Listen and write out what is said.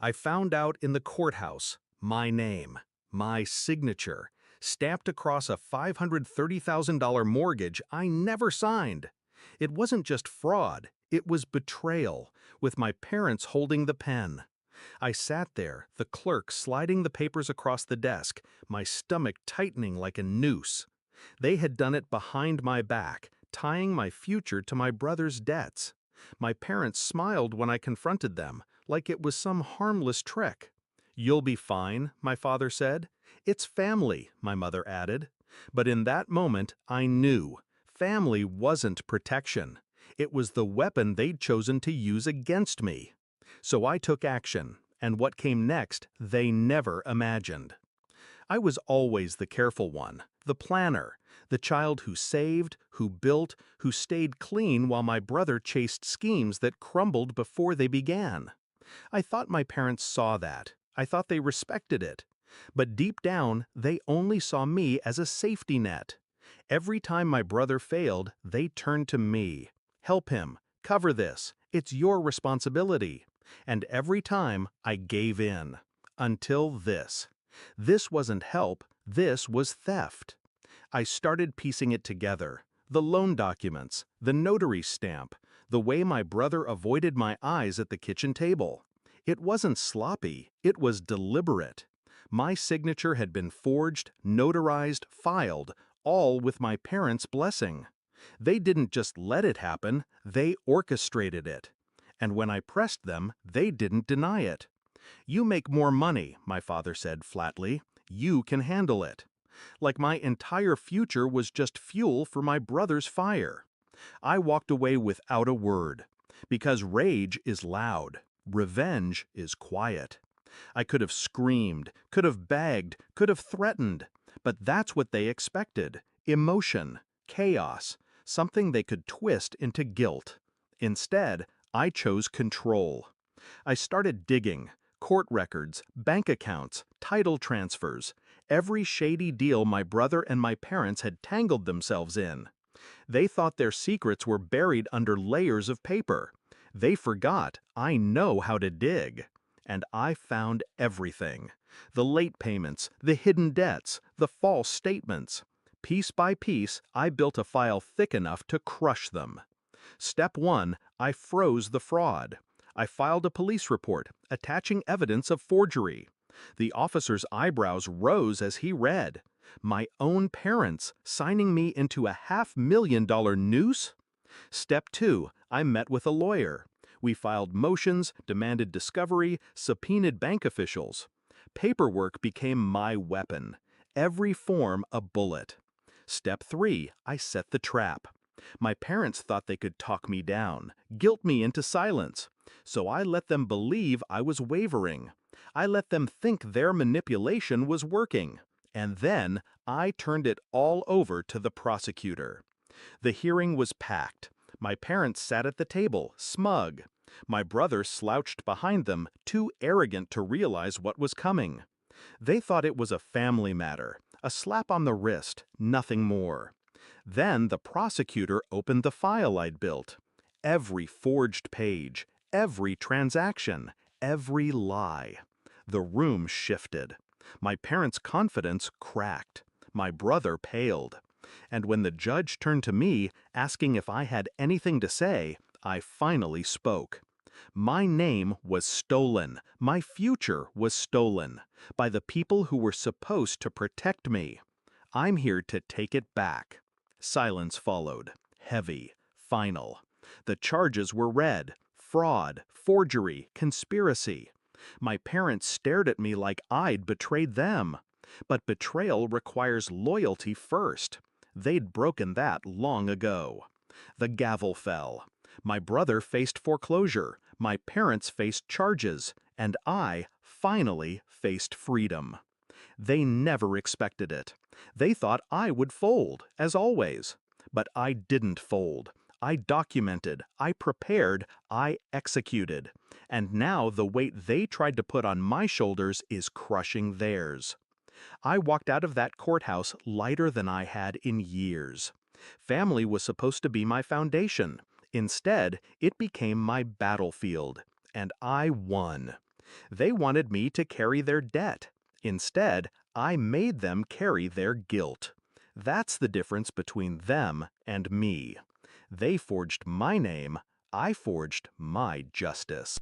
I found out in the courthouse my name, my signature, stamped across a $530,000 mortgage I never signed. It wasn't just fraud, it was betrayal, with my parents holding the pen. I sat there, the clerk sliding the papers across the desk, my stomach tightening like a noose. They had done it behind my back, tying my future to my brother's debts. My parents smiled when I confronted them, like it was some harmless trick. "You'll be fine," my father said. "It's family," my mother added. But in that moment, I knew. Family wasn't protection. It was the weapon they'd chosen to use against me. So I took action, and what came next, they never imagined. I was always the careful one, the planner, the child who saved, who built, who stayed clean while my brother chased schemes that crumbled before they began. I thought my parents saw that. I thought they respected it. But deep down, they only saw me as a safety net. Every time my brother failed, they turned to me. "Help him. Cover this. It's your responsibility." And every time, I gave in. Until this. This wasn't help, this was theft. I started piecing it together. The loan documents, the notary stamp, the way my brother avoided my eyes at the kitchen table. It wasn't sloppy, it was deliberate. My signature had been forged, notarized, filed, all with my parents' blessing. They didn't just let it happen, they orchestrated it. And when I pressed them, they didn't deny it. "You make more money," my father said flatly. "You can handle it." Like my entire future was just fuel for my brother's fire. I walked away without a word. Because rage is loud. Revenge is quiet. I could have screamed, could have begged, could have threatened. But that's what they expected. Emotion, chaos, something they could twist into guilt. Instead, I chose control. I started digging. Court records, bank accounts, title transfers, every shady deal my brother and my parents had tangled themselves in. They thought their secrets were buried under layers of paper. They forgot I know how to dig. And I found everything. The late payments, the hidden debts, the false statements. Piece by piece, I built a file thick enough to crush them. Step 1, I froze the fraud. I filed a police report, attaching evidence of forgery. The officer's eyebrows rose as he read. My own parents signing me into a $500,000 noose? Step 2, I met with a lawyer. We filed motions, demanded discovery, subpoenaed bank officials. Paperwork became my weapon. Every form a bullet. Step 3, I set the trap. My parents thought they could talk me down, guilt me into silence. So I let them believe I was wavering. I let them think their manipulation was working. And then I turned it all over to the prosecutor. The hearing was packed. My parents sat at the table, smug. My brother slouched behind them, too arrogant to realize what was coming. They thought it was a family matter, a slap on the wrist, nothing more. Then the prosecutor opened the file I'd built. Every forged page, every transaction, every lie. The room shifted. My parents' confidence cracked. My brother paled. And when the judge turned to me, asking if I had anything to say, I finally spoke. My name was stolen. My future was stolen. By the people who were supposed to protect me. I'm here to take it back. Silence followed. Heavy. Final. The charges were read. Fraud, forgery, conspiracy. My parents stared at me like I'd betrayed them. But betrayal requires loyalty first. They'd broken that long ago. The gavel fell. My brother faced foreclosure. My parents faced charges. And I, finally, faced freedom. They never expected it. They thought I would fold, as always. But I didn't fold. I documented, I prepared, I executed. And now the weight they tried to put on my shoulders is crushing theirs. I walked out of that courthouse lighter than I had in years. Family was supposed to be my foundation. Instead, it became my battlefield. And I won. They wanted me to carry their debt. Instead, I made them carry their guilt. That's the difference between them and me. They forged my name, I forged my justice.